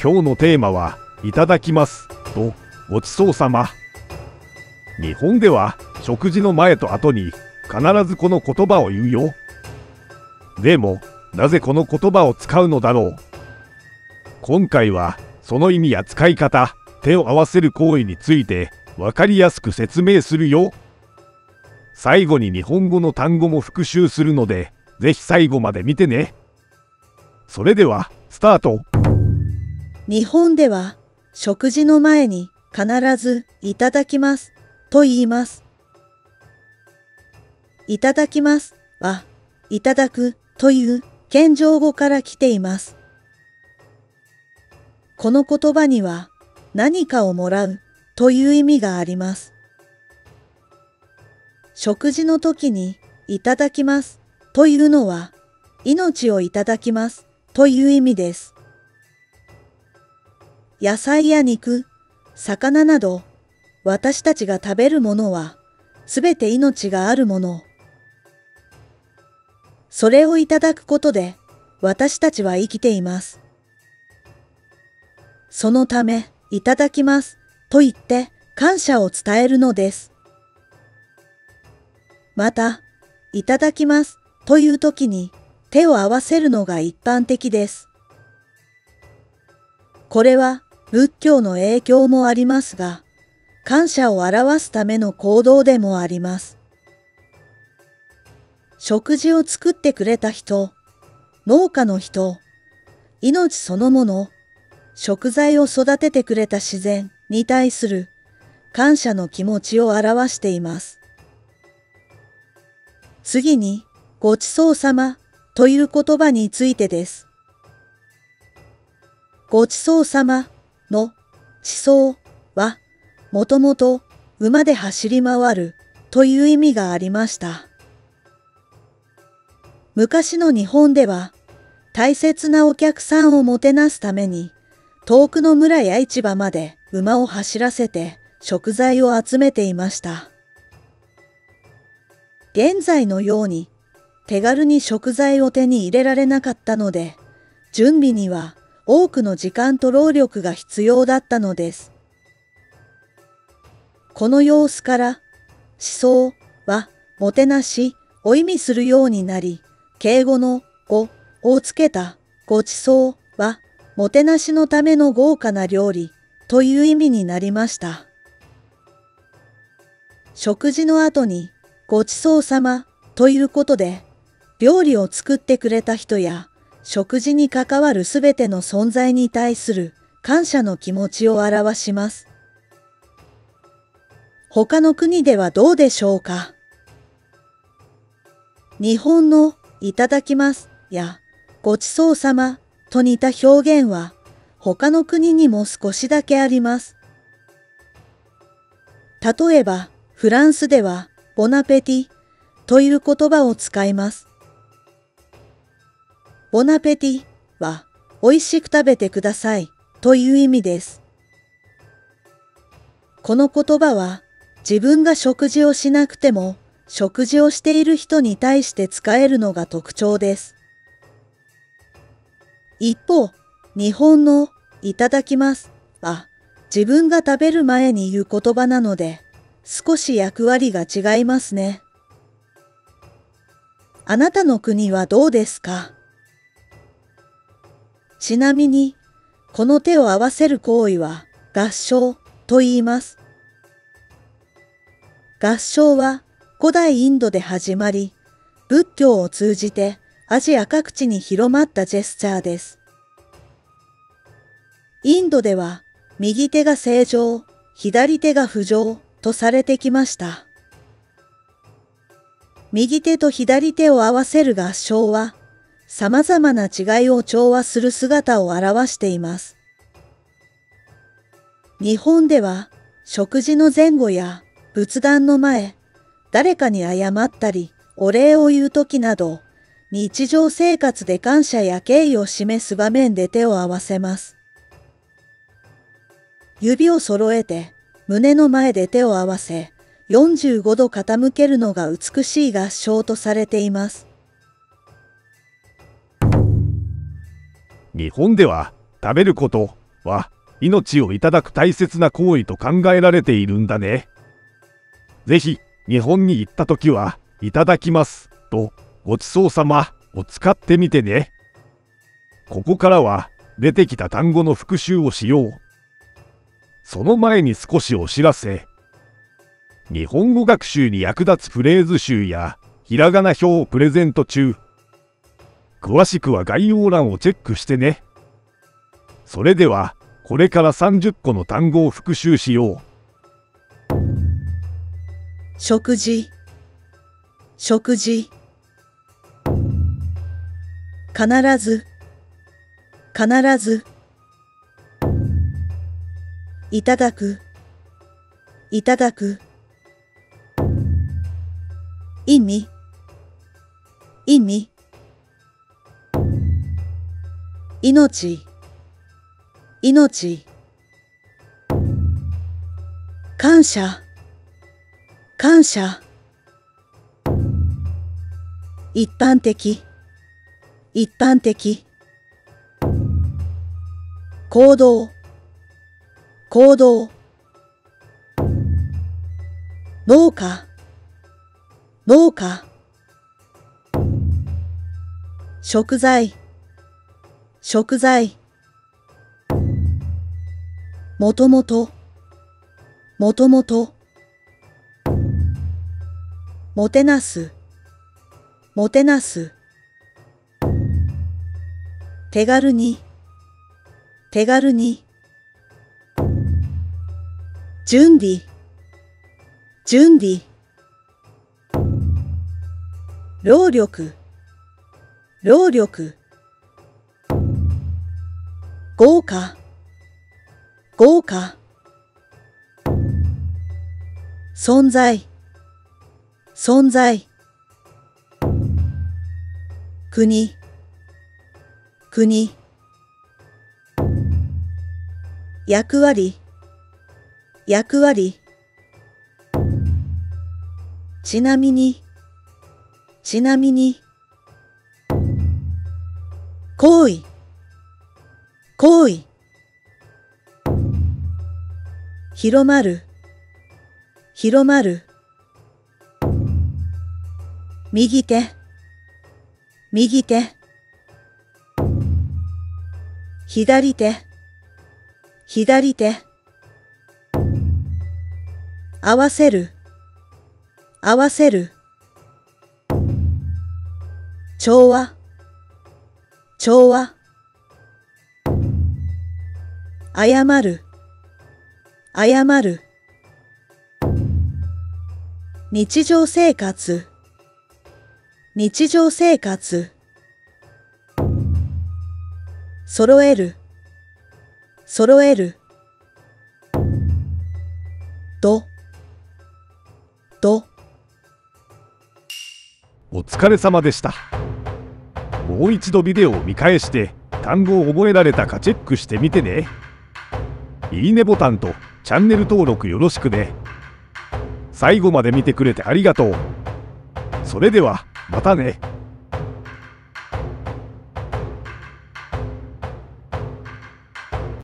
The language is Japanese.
今日のテーマは、いただきますと、ごちそうさま。日本では、食事の前と後に、必ずこの言葉を言うよ。でも、なぜこの言葉を使うのだろう。今回は、その意味や使い方、手を合わせる行為について、わかりやすく説明するよ。最後に日本語の単語も復習するので、ぜひ最後まで見てね。それでは、スタート。日本では食事の前に必ずいただきますと言います。いただきますはいただくという謙譲語から来ています。この言葉には何かをもらうという意味があります。食事の時にいただきますというのは命をいただきますという意味です。野菜や肉、魚など、私たちが食べるものは、すべて命があるもの。それをいただくことで、私たちは生きています。そのため、いただきますと言って感謝を伝えるのです。また、いただきますという時に手を合わせるのが一般的です。これは、仏教の影響もありますが、感謝を表すための行動でもあります。食事を作ってくれた人、農家の人、命そのもの、食材を育ててくれた自然に対する感謝の気持ちを表しています。次に、ごちそうさまという言葉についてです。ごちそうさまの地層はもともと馬で走り回るという意味がありました。昔の日本では大切なお客さんをもてなすために遠くの村や市場まで馬を走らせて食材を集めていました。現在のように手軽に食材を手に入れられなかったので、準備には多くの時間と労力が必要だったのです。この様子から、思想はもてなしを意味するようになり、敬語のごをつけたごちそうはもてなしのための豪華な料理という意味になりました。食事の後にごちそうさまということで、料理を作ってくれた人や、食事に関わるすべての存在に対する感謝の気持ちを表します。他の国ではどうでしょうか。日本のいただきますやごちそうさまと似た表現は他の国にも少しだけあります。例えばフランスではボナペティという言葉を使います。ボナペティは美味しく食べてくださいという意味です。この言葉は自分が食事をしなくても食事をしている人に対して使えるのが特徴です。一方、日本のいただきますは自分が食べる前に言う言葉なので少し役割が違いますね。あなたの国はどうですか？ちなみに、この手を合わせる行為は合掌と言います。合掌は古代インドで始まり、仏教を通じてアジア各地に広まったジェスチャーです。インドでは右手が正常、左手が不浄とされてきました。右手と左手を合わせる合掌は、様々な違いを調和する姿を表しています。日本では食事の前後や仏壇の前、誰かに謝ったりお礼を言うときなど、日常生活で感謝や敬意を示す場面で手を合わせます。指を揃えて胸の前で手を合わせ、45度傾けるのが美しい合掌とされています。日本では食べること、は、命をいただく大切な行為と考えられているんだね。ぜひ、日本に行ったときは、いただきますと、ごちそうさまを使ってみてね。ここからは、出てきた単語の復習をしよう。その前に少しお知らせ。日本語学習に役立つフレーズ集や、ひらがな表をプレゼント中。詳しくは概要欄をチェックしてね。それでは、これから30個の単語を復習しよう。食事、食事。必ず、必ず。いただく、いただく。意味、意味。命、命。感謝、感謝。一般的、一般的。行動、行動。農家、農家。食材、食材。もともと、もともと。もてなす、もてなす。手軽に、手軽に。準備、準備。労力、労力。豪華、豪華。存在、存在。国、国。役割、役割。ちなみに、ちなみに。行為、行為。広まる、広まる。右手、右手。左手、左手。合わせる、合わせる。調和、調和。謝る、謝る。日常生活、日常生活。揃える、揃える。ど、ど。お疲れ様でした。もう一度ビデオを見返して単語を覚えられたかチェックしてみてね。いいねボタンとチャンネル登録よろしくね。最後まで見てくれてありがとう。それではまたね。